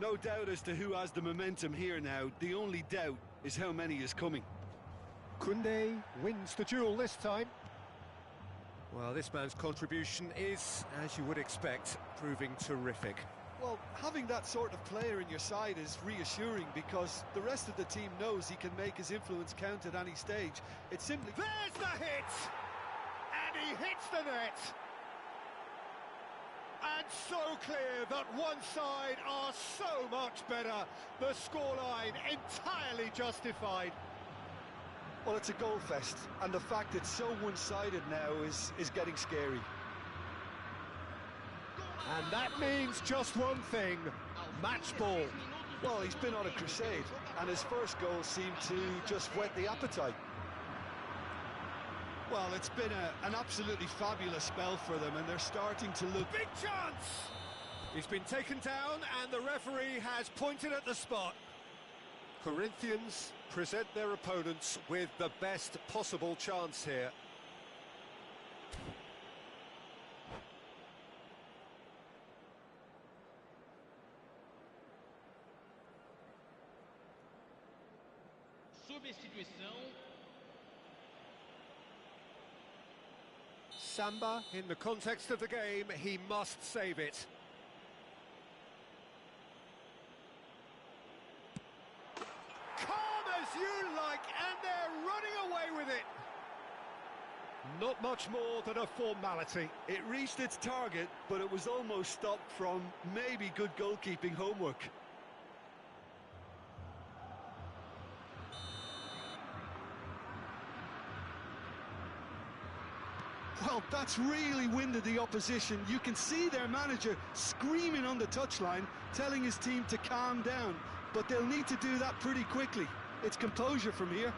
No doubt as to who has the momentum here now. The only doubt is how many is coming. Koundé wins the duel this time. Well, this man's contribution is, as you would expect, proving terrific. Well, having that sort of player in your side is reassuring because the rest of the team knows he can make his influence count at any stage. It's simply... There's the hit! And he hits the net! And so clear that one side are so much better. The scoreline entirely justified. Well, it's a goal fest, and the fact it's so one-sided now is getting scary. And that means just one thing, match ball. Well, he's been on a crusade, and his first goal seemed to just whet the appetite. Well, it's been an absolutely fabulous spell for them, and they're starting to look... Big chance! He's been taken down, and the referee has pointed at the spot. Corinthians present their opponents with the best possible chance here. Substituição. Samba, in the context of the game, he must save it. much more than a formality. It reached its target, but it was almost stopped from maybe good goalkeeping homework. Well, that's really winded the opposition. You can see their manager screaming on the touchline, telling his team to calm down. But they'll need to do that pretty quickly. It's composure from here.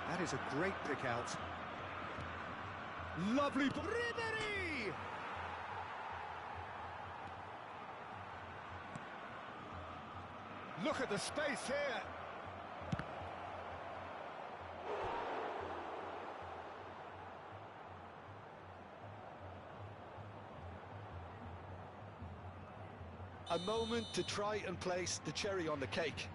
That is a great pick out. Lovely Ribery! Look at the space here. A moment to try and place the cherry on the cake.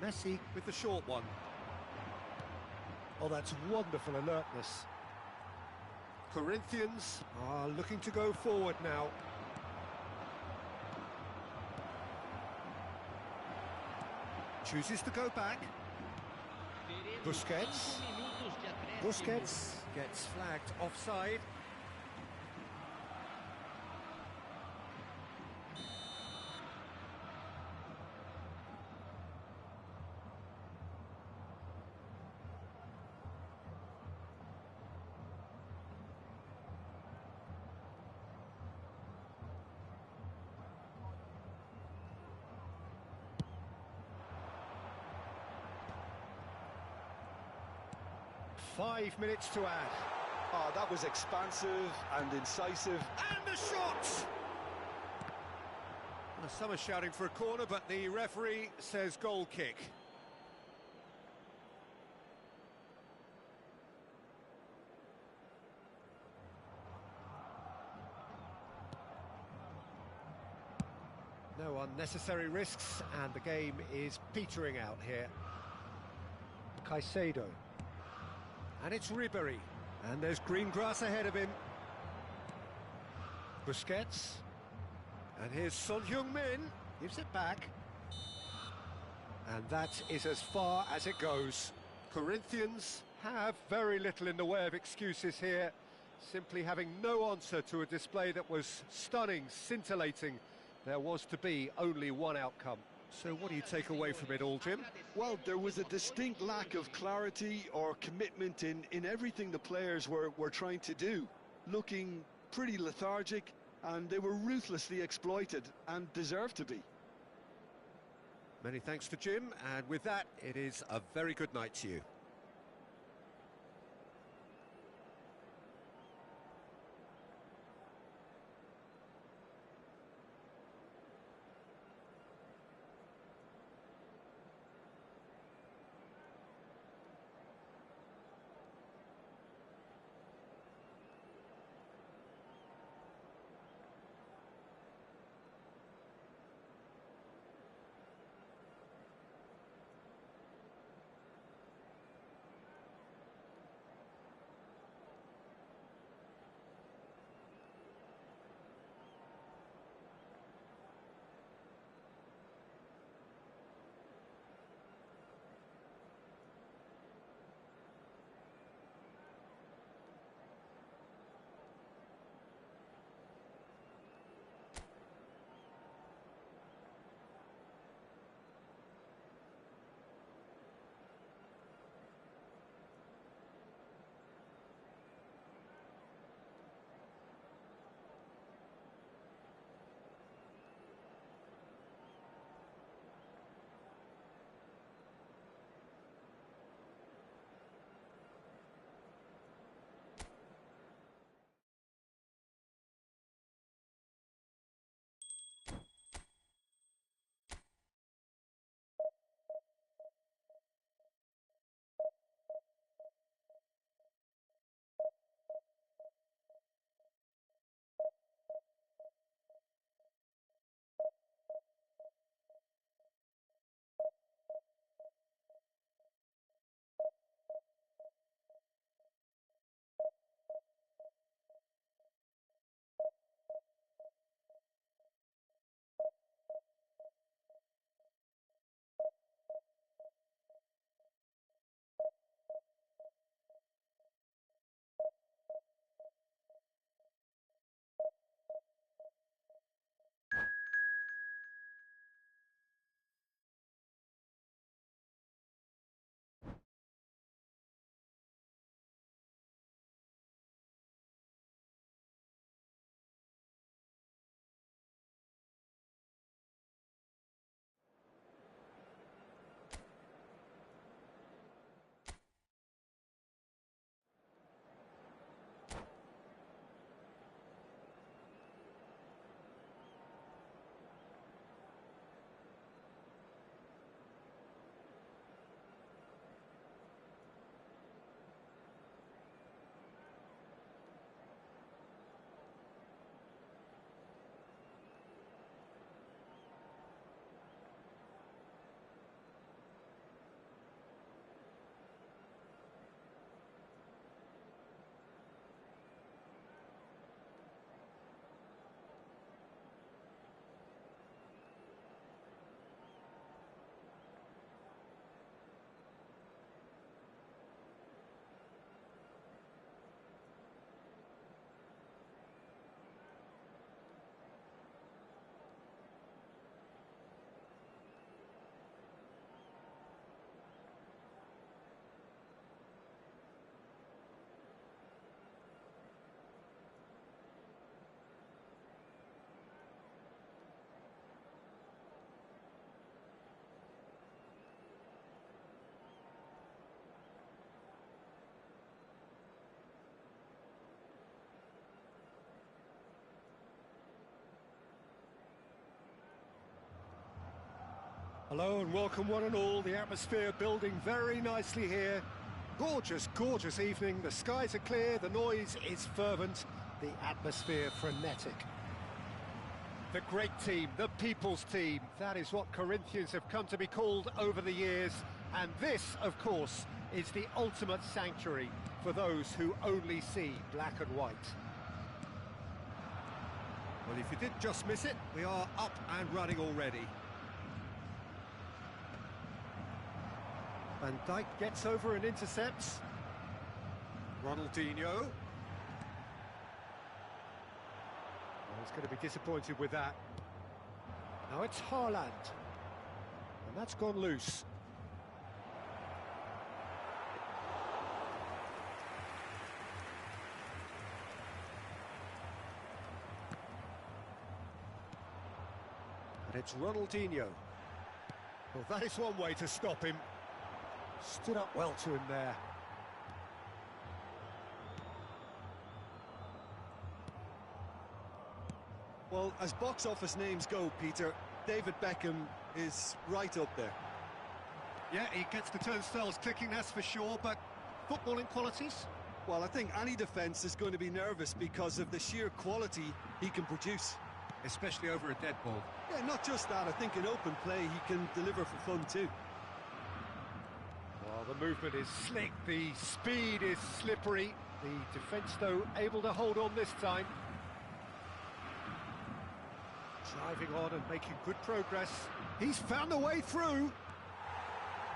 Messi with the short one. Oh, that's wonderful alertness. Corinthians are looking to go forward now. Chooses to go back. Busquets. Busquets gets flagged offside. Five minutes to add. Oh, that was expansive and incisive. And the shot! Well, some are shouting for a corner, but the referee says goal kick. No unnecessary risks, and the game is petering out here. Caicedo. And it's Ribery. And there's green grass ahead of him. Busquets. And here's Son Heung-min. Gives it back. And that is as far as it goes. Corinthians have very little in the way of excuses here. Simply having no answer to a display that was stunning, scintillating. There was to be only one outcome. So what do you take away from it all, Jim? Well, there was a distinct lack of clarity or commitment in everything the players were trying to do. Looking pretty lethargic, and they were ruthlessly exploited and deserved to be. Many thanks to Jim, and with that, it is a very good night to you. Hello and welcome one and all. The atmosphere building very nicely here. Gorgeous, gorgeous evening. The skies are clear, the noise is fervent, the atmosphere frenetic. The great team, the people's team, that is what Corinthians have come to be called over the years. And this, of course, is the ultimate sanctuary for those who only see black and white. Well, if you did just miss it, we are up and running already. Van Dijk gets over and intercepts. Ronaldinho. Well, he's going to be disappointed with that. Now it's Haaland. And that's gone loose. And it's Ronaldinho. Well, that is one way to stop him. Stood up well to him there. Well, as box office names go, Peter, David Beckham is right up there. Yeah, he gets the turnstiles clicking, that's for sure, but footballing qualities? Well, I think any defence is going to be nervous because of the sheer quality he can produce. Especially over a dead ball. Yeah, not just that, I think in open play he can deliver for fun too. Well, the movement is slick, the speed is slippery. The defence, though, able to hold on this time. Driving on and making good progress. He's found a way through.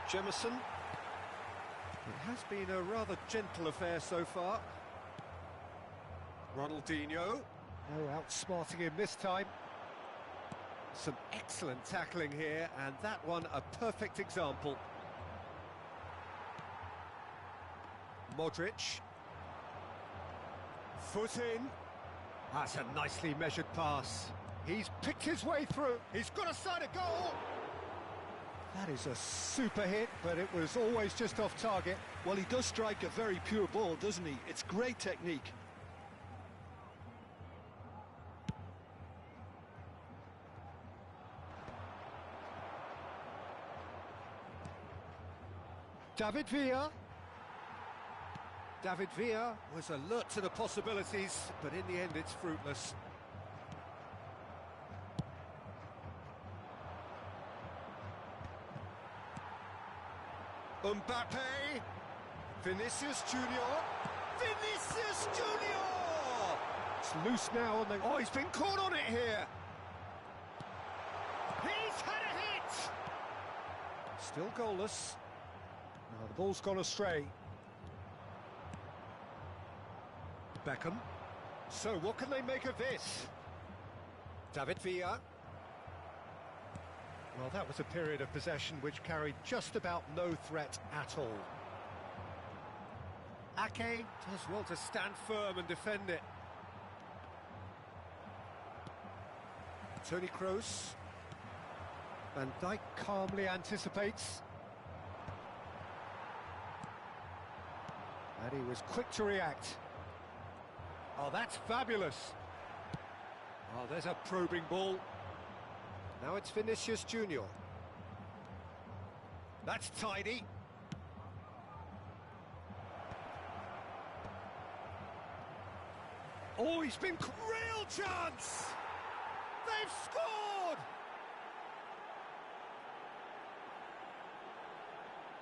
Jemison. It has been a rather gentle affair so far. Ronaldinho. Oh, outsmarting him this time. Some excellent tackling here, and that one a perfect example. Modric. Foot in. That's a nicely measured pass. He's picked his way through. He's got a side of goal. That is a super hit, but it was always just off target. Well, he does strike a very pure ball, doesn't he? It's great technique. David Villa. David Villa was alert to the possibilities, but in the end it's fruitless. Mbappe. Vinicius Junior. Vinicius Junior! It's loose now on the... Oh, he's been caught on it here. He's had a hit! Still goalless. Now the ball's gone astray. Beckham. So what can they make of this? David Villa. Well, that was a period of possession which carried just about no threat at all. Ake does well to stand firm and defend it. Toni Kroos. Van Dijk calmly anticipates. And he was quick to react. Oh, that's fabulous. Oh, there's a probing ball. Now it's Vinicius Junior. That's tidy. Oh, he's been... Real chance! They've scored!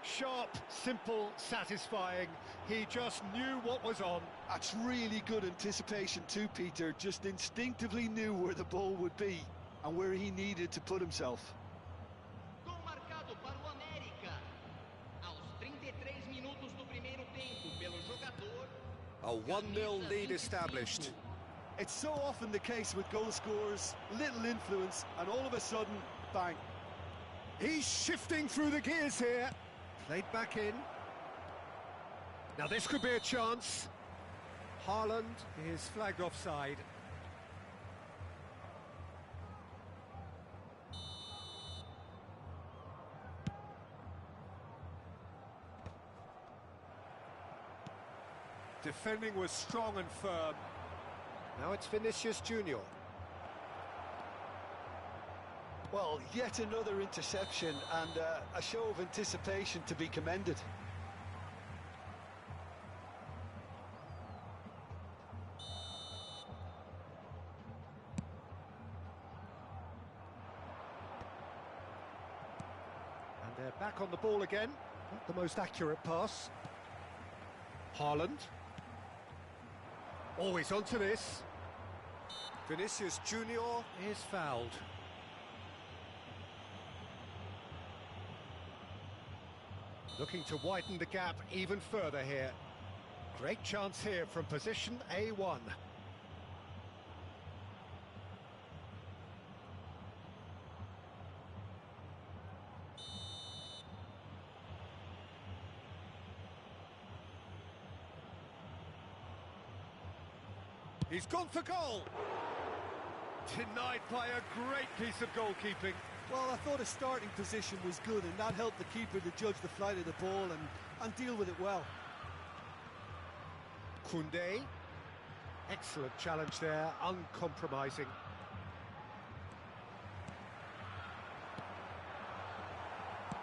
Sharp, simple, satisfying. He just knew what was on. That's really good anticipation too, Peter. Just instinctively knew where the ball would be and where he needed to put himself. Gol marcado para o América. Aos 33 minutos do primeiro tempo pelo jogador. A 1-0 lead established. It's so often the case with goal scorers, little influence, and all of a sudden, bang. He's shifting through the gears here. Played back in. Now this could be a chance. Haaland is flagged offside. Defending was strong and firm. Now it's Vinicius Junior. Well, yet another interception and a show of anticipation to be commended. And they're back on the ball again. Not the most accurate pass. Haaland. Always onto this. Vinicius Junior is fouled. Looking to widen the gap even further here. Great chance here from position A1. He's gone for goal! Denied by a great piece of goalkeeping. Well, I thought his starting position was good, and that helped the keeper to judge the flight of the ball and deal with it well. Koundé. Excellent challenge there, uncompromising.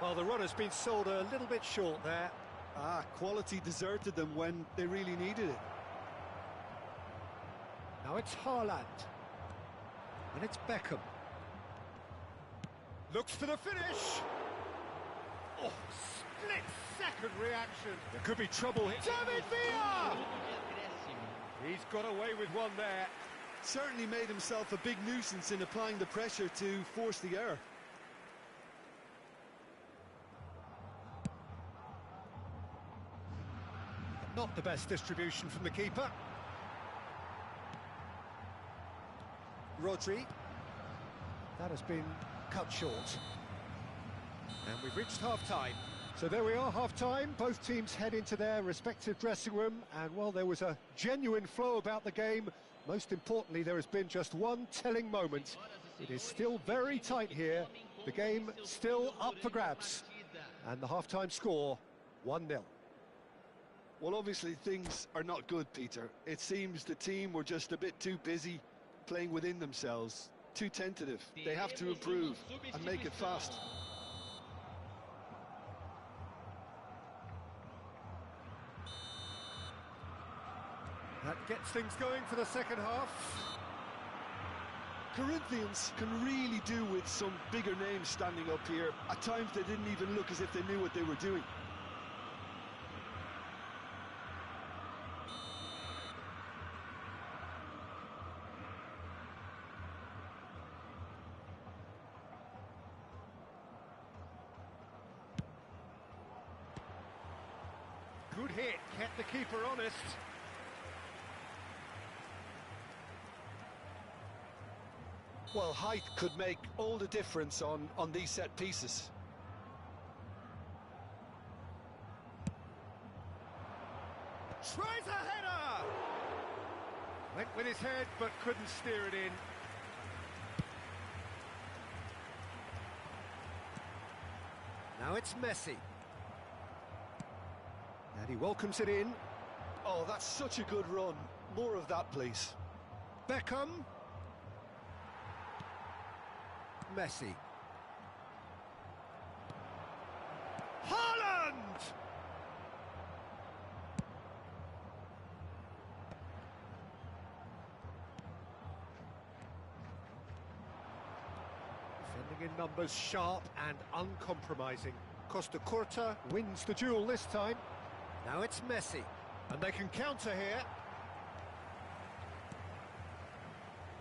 Well, the run has been sold a little bit short there. Quality deserted them when they really needed it. Now it's Haaland. And it's Beckham. Looks for the finish. Oh, split-second reaction. There could be trouble here. David Villa! He's got away with one there. Certainly made himself a big nuisance in applying the pressure to force the error. Not the best distribution from the keeper. Rodri. That has been cut short. And we've reached half-time. So there we are, half-time. Both teams head into their respective dressing room. And, well, there was a genuine flow about the game. Most importantly, there has been just one telling moment. It is still very tight here. The game still up for grabs. And the half-time score, 1-0. Well, obviously, things are not good, Peter. It seems the team were just a bit too busy playing within themselves. Too tentative. They have to improve and make it fast. That gets things going for the second half. Corinthians can really do with some bigger names standing up here. At times they didn't even look as if they knew what they were doing. Good hit, kept the keeper honest. Well, height could make all the difference on these set pieces. Tries a header! Went with his head, but couldn't steer it in. Now it's Messi. And he welcomes it in. Oh, that's such a good run. More of that, please. Beckham. Messi. Haaland! Defending in numbers, sharp and uncompromising. Costa Curta wins the duel this time. Now it's Messi. And they can counter here.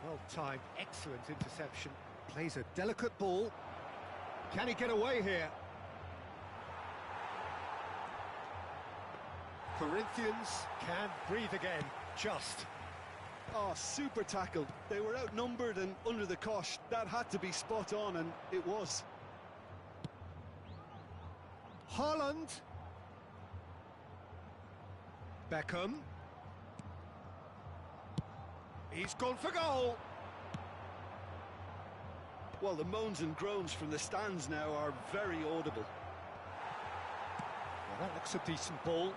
Well timed, excellent interception. Plays a delicate ball. Can he get away here? Corinthians can breathe again, just. Oh, super tackle. They were outnumbered and under the cosh. That had to be spot on, and it was. Haaland. Beckham. He's gone for goal. Well, the moans and groans from the stands now are very audible. Well, that looks a decent ball.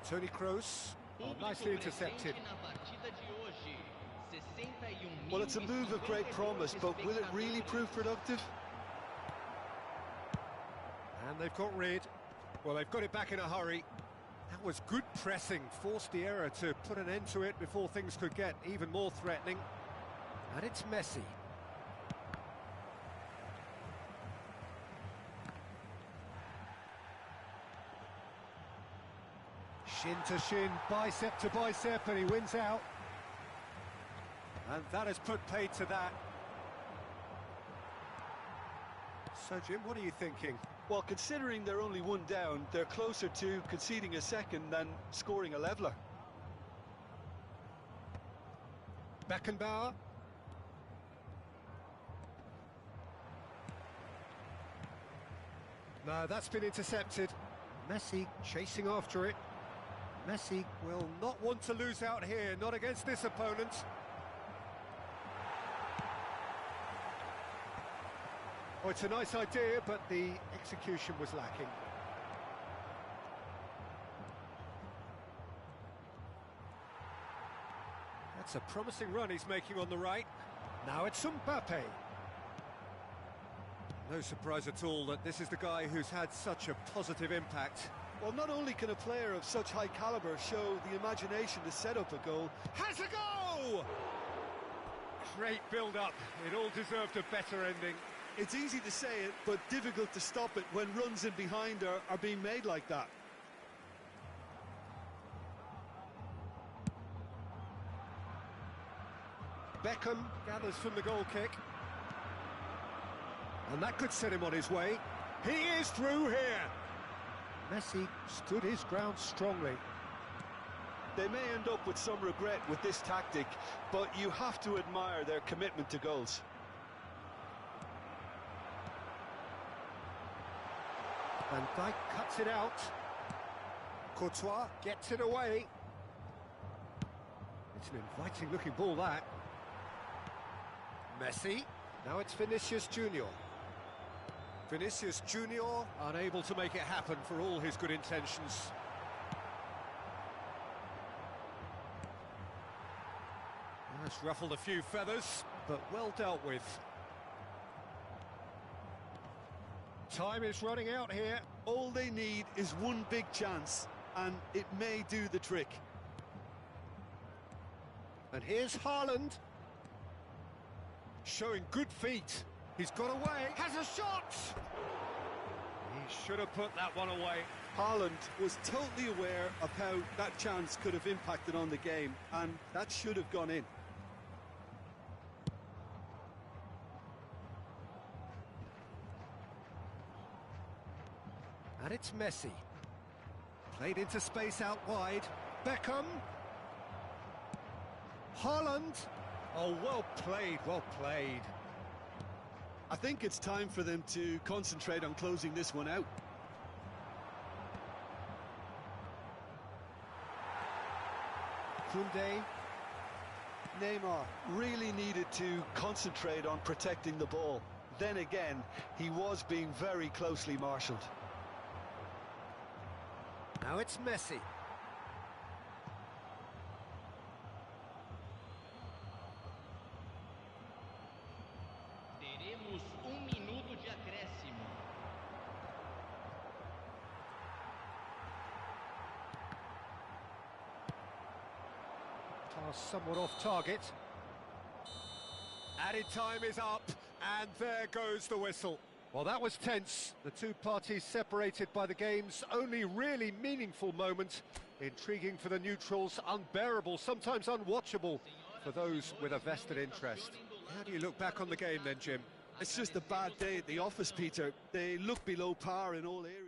Toni Kroos. Oh, nicely intercepted. Na partida de hoje, 61 Well, it's a move of great promise, but will it really prove productive? And they've got rid. Well, they've got it back in a hurry. That was good pressing, forced the error to put an end to it before things could get even more threatening. And it's Messi. Shin to shin, bicep to bicep, and he wins out. And that has put paid to that. So, Jim, what are you thinking? Well, considering they're only one down, they're closer to conceding a second than scoring a leveller. Beckenbauer. No, that's been intercepted. Messi chasing after it. Messi will not want to lose out here, not against this opponent. Oh, it's a nice idea, but the execution was lacking. That's a promising run he's making on the right. Now it's Mbappe. No surprise at all that this is the guy who's had such a positive impact. Well, not only can a player of such high caliber show the imagination to set up a goal, Has a go! Great build-up. It all deserved a better ending. it's easy to say it, but difficult to stop it when runs in behind are being made like that. Beckham gathers from the goal kick. And that could set him on his way. He is through here. Messi stood his ground strongly. They may end up with some regret with this tactic, but you have to admire their commitment to goals. Van Dijk cuts it out. Courtois gets it away. It's an inviting looking ball, that. Messi. Now it's Vinicius Junior. Vinicius Junior unable to make it happen for all his good intentions. That's ruffled a few feathers, but well dealt with. Time is running out here. All they need is one big chance, and it may do the trick. And here's Haaland. Showing good feet. He's got away. Has a shot! He should have put that one away. Haaland was totally aware of how that chance could have impacted on the game, and that should have gone in. And it's Messi. Played into space out wide. Beckham. Haaland. Oh, well played, well played. I think it's time for them to concentrate on closing this one out. Koundé. Neymar really needed to concentrate on protecting the ball. Then again, he was being very closely marshalled. Now it's Messi. Teremos minuto de acréscimo. Pass somewhat off target. Added time is up, and there goes the whistle. Well, that was tense. The two parties separated by the game's only really meaningful moment. Intriguing for the neutrals, unbearable, sometimes unwatchable for those with a vested interest. How do you look back on the game then, Jim? It's just a bad day at the office, Peter. They look below par in all areas.